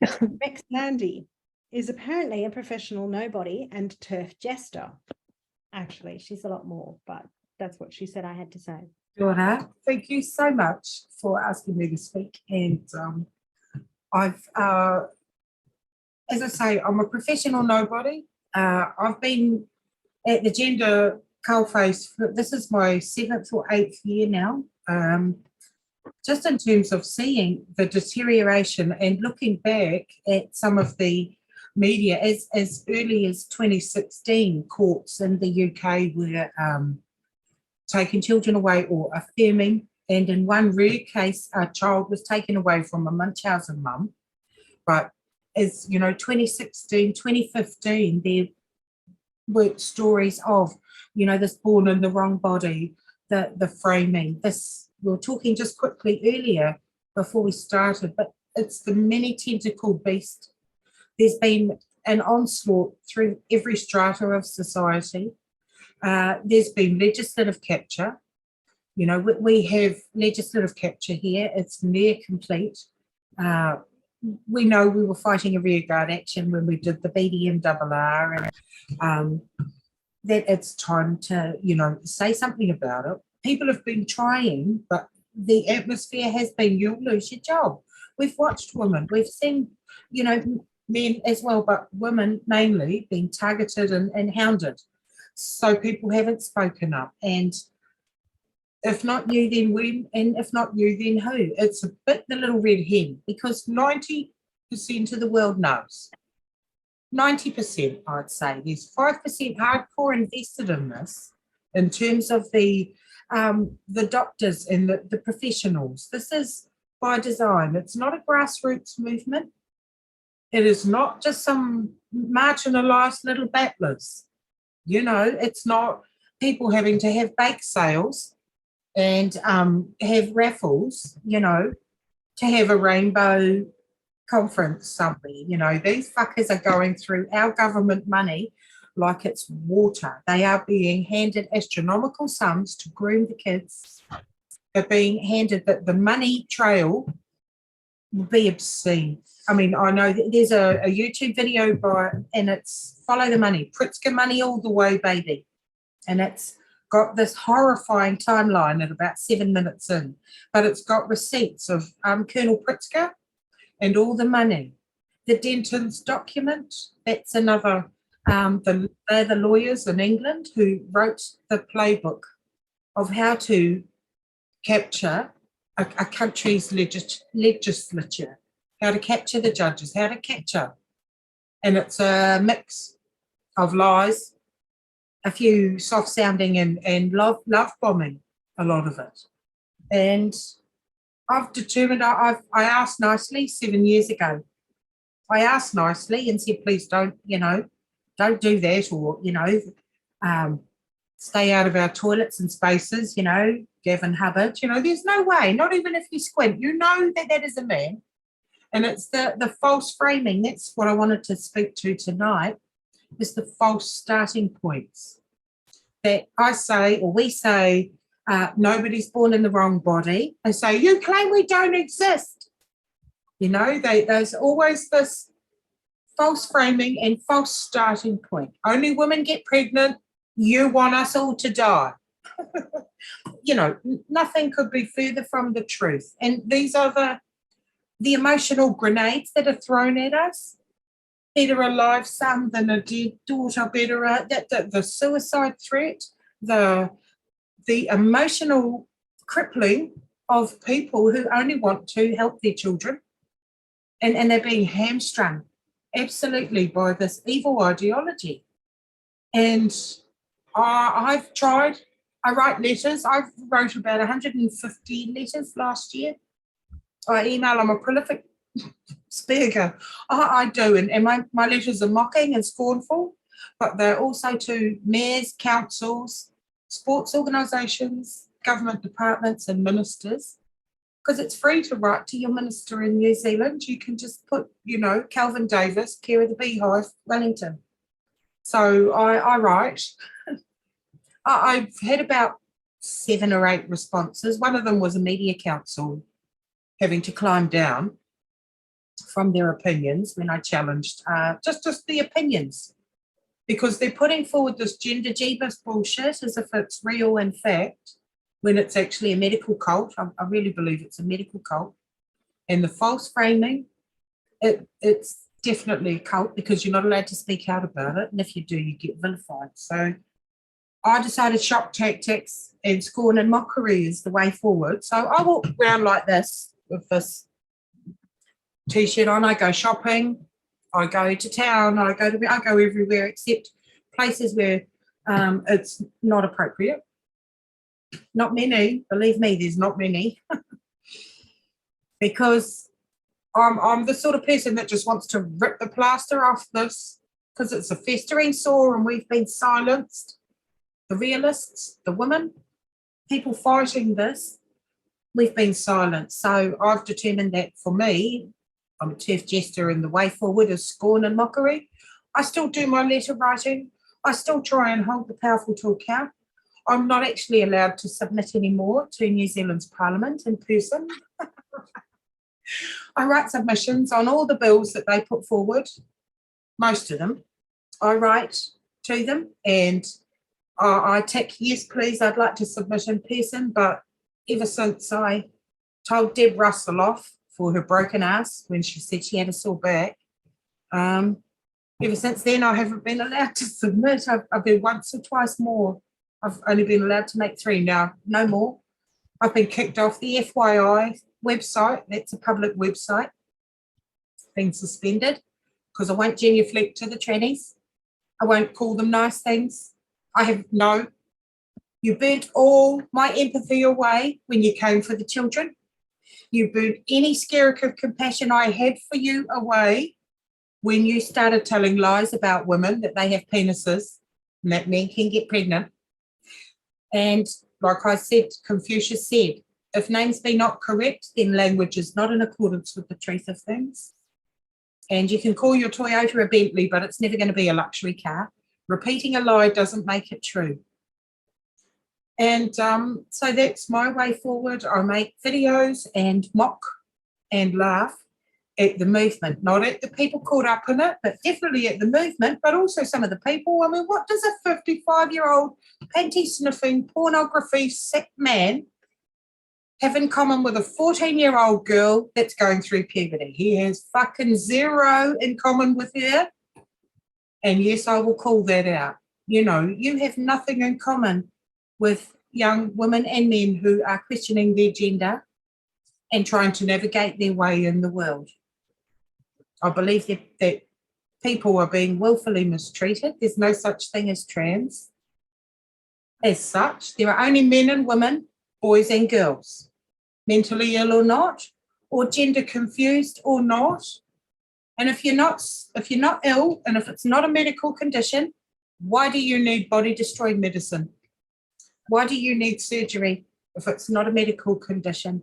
Rex Landy is apparently a professional nobody and TERF jester. Actually, she's a lot more, but that's what she said I had to say. Donna, thank you so much for asking me to speak. And I've, as I say, I'm a professional nobody. I've been at the gender coalface, this is my 7th or 8th year now. Just in terms of seeing the deterioration and looking back at some of the media, as early as 2016, courts in the UK were taking children away or affirming, and in one rare case, a child was taken away from a Munchausen mum. But as you know, 2016, 2015, there were stories of, you know, this born in the wrong body, the framing. This, we were talking just quickly earlier before we started, but it's the many tentacled beast. There's been an onslaught through every strata of society. There's been legislative capture. You know, we have legislative capture here. It's near complete. We know we were fighting a rearguard action when we did the BDMRR, and that it's time to, you know, say something about it. People have been trying, but the atmosphere has been, you'll lose your job. We've watched women, we've seen, you know, men as well, but women mainly being targeted and hounded. So people haven't spoken up. And if not you, then when? And if not you, then who? It's a bit the little red hen, because 90% of the world knows. 90%, I'd say. There's 5% hardcore invested in this, in terms of the doctors and the professionals. This is by design. It's not a grassroots movement. It is not just some marginalised little battlers. You know, it's not people having to have bake sales and have raffles, you know, to have a rainbow conference somewhere. You know, these fuckers are going through our government money like it's water. They are being handed astronomical sums to groom the kids. They're being handed the money trail will be obscene. I mean, I know that there's a YouTube video and it's Follow the Money, Pritzker money all the way, baby. And it's got this horrifying timeline at about 7 minutes in, but it's got receipts of Colonel Pritzker and all the money. The Denton's document, that's another, they're the lawyers in England who wrote the playbook of how to capture a country's legislature, how to capture the judges, how to capture. And it's a mix of lies, a few soft sounding and love bombing, a lot of it. And I've determined, I asked nicely 7 years ago. I asked nicely and said, please don't, you know, don't do that, or, you know, stay out of our toilets and spaces, you know, Gavin Hubbard. You know, there's no way, not even if you squint, you know that is a man. And it's the false framing. That's what I wanted to speak to tonight, is the false starting points. That I say, or we say, nobody's born in the wrong body. They say, you claim we don't exist. You know, there's always this false framing and false starting point. Only women get pregnant. You want us all to die. You know, nothing could be further from the truth. And these are the emotional grenades that are thrown at us. Better a live son than a dead daughter, better the suicide threat, the emotional crippling of people who only want to help their children, and they're being hamstrung absolutely by this evil ideology. And I've tried, I write letters. I wrote about 150 letters last year. I email, I'm a prolific speaker. I do, and my letters are mocking and scornful, but they're also to mayors, councils, sports organisations, government departments and ministers, because it's free to write to your minister in New Zealand. You can just put, you know, Calvin Davis, care of the Beehive, Wellington. So I write. I've had about 7 or 8 responses. One of them was a media council having to climb down from their opinions when I challenged just the opinions, because they're putting forward this gender jeebus bullshit as if it's real in fact, when it's actually a medical cult. I really believe it's a medical cult. And the false framing, it's definitely a cult, because you're not allowed to speak out about it. And if you do, you get vilified. So I decided shock tactics and scorn and mockery is the way forward. So I walk around like this with this T-shirt on. I go shopping, I go to town, I go everywhere except places where it's not appropriate. Not many, believe me, there's not many. Because I'm the sort of person that just wants to rip the plaster off this, because it's a festering sore and we've been silenced. The realists, the women, people fighting this, we've been silenced. So I've determined that for me, I'm a TERF jester, and the way forward is scorn and mockery. I still do my letter writing. I still try and hold the powerful to account. I'm not actually allowed to submit anymore to New Zealand's Parliament in person. I write submissions on all the bills that they put forward, most of them. I write to them and I tick, yes, please, I'd like to submit in person. But ever since I told Deb Russell off for her broken ass when she said she had a sore back, ever since then I haven't been allowed to submit. I've been once or twice more. I've only been allowed to make 3 now, no more. I've been kicked off the FYI website. That's a public website. It's been suspended because I won't genuflect to the trannies. I won't call them nice things. You burnt all my empathy away when you came for the children. You burnt any skerrick of compassion I had for you away when you started telling lies about women, that they have penises and that men can get pregnant. And like I said, Confucius said, if names be not correct, then language is not in accordance with the truth of things. And you can call your Toyota a Bentley, but it's never going to be a luxury car. Repeating a lie doesn't make it true. And so that's my way forward. I make videos and mock and laugh at the movement, not at the people caught up in it, but definitely at the movement, but also some of the people. I mean, what does a 55-year-old panty-sniffing, pornography sick man have in common with a 14-year-old girl that's going through puberty? He has fucking zero in common with her. And yes, I will call that out. You know, you have nothing in common with young women and men who are questioning their gender and trying to navigate their way in the world. I believe that people are being willfully mistreated. There's no such thing as trans. As such, there are only men and women, boys and girls, mentally ill or not, or gender confused or not. And if you're not ill, and if it's not a medical condition, why do you need body-destroying medicine? Why do you need surgery if it's not a medical condition?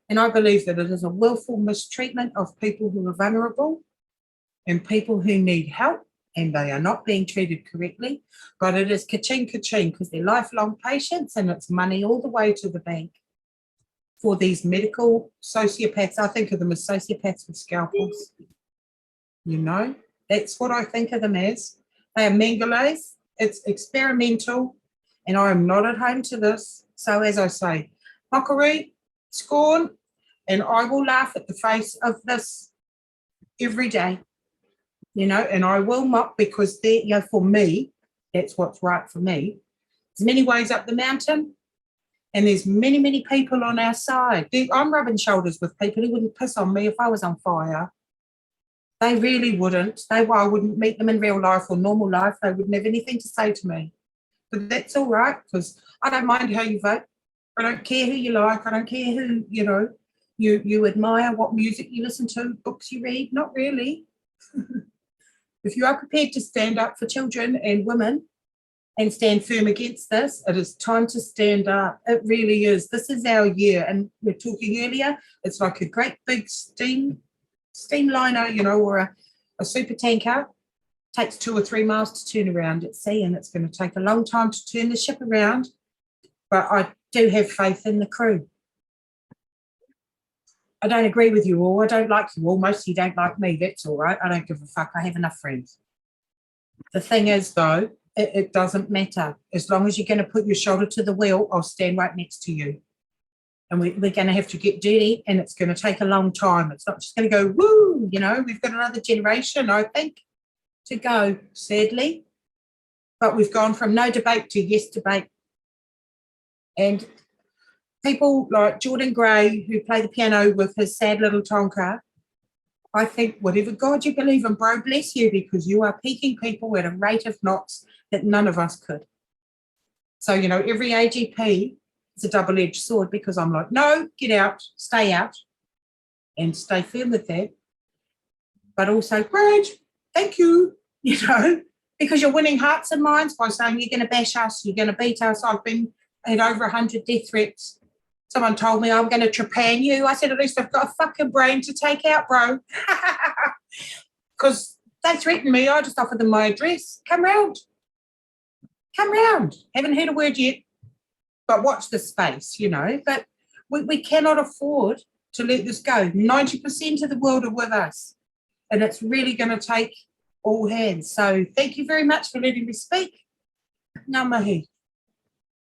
And I believe that it is a willful mistreatment of people who are vulnerable and people who need help, and they are not being treated correctly. But it is ka-ching, ka-ching, because they're lifelong patients, and it's money all the way to the bank for these medical sociopaths. I think of them as sociopaths with scalpels. You know, that's what I think of them as. They are Mengele's. It's experimental, and I am not at home to this. So as I say, mockery, scorn, and I will laugh at the face of this every day, you know, and I will mock because for me, that's what's right for me. There's many ways up the mountain, and there's many, many people on our side. I'm rubbing shoulders with people who wouldn't piss on me if I was on fire. They really wouldn't. I wouldn't meet them in real life or normal life. They wouldn't have anything to say to me. But that's all right, because I don't mind how you vote. I don't care who you like. I don't care who, you know, you admire, what music you listen to, books you read. Not really. If you are prepared to stand up for children and women and stand firm against this, it is time to stand up. It really is. This is our year. And we were talking earlier, it's like a great big steamliner, you know, or a super tanker. Takes 2 or 3 miles to turn around at sea, and it's going to take a long time to turn the ship around. But I do have faith in the crew. I don't agree with you all. I don't like you all. Most of you don't like me. That's all right. I don't give a fuck. I have enough friends. The thing is, though, it doesn't matter. As long as you're going to put your shoulder to the wheel, I'll stand right next to you. And we're going to have to get dirty, and it's going to take a long time. It's not just going to go, woo, you know, we've got another generation, I think, to go, sadly. But we've gone from no debate to yes debate. And people like Jordan Gray, who play the piano with his sad little Tonka, I think whatever God you believe in, bro, bless you, because you are peaking people at a rate of knots that none of us could. So, you know, every AGP is a double-edged sword, because I'm like, no, get out, and stay firm with that. But also, great, thank you, you know, because you're winning hearts and minds by saying you're going to bash us, you're going to beat us. I've been had over 100 death threats. Someone told me I'm going to trepan you. I said, at least I've got a fucking brain to take out, bro. Because they threatened me. I just offered them my address. Come round. Haven't heard a word yet. But watch this space, you know. But we cannot afford to let this go. 90% of the world are with us. And it's really going to take all hands. So thank you very much for letting me speak. Ngā mihi.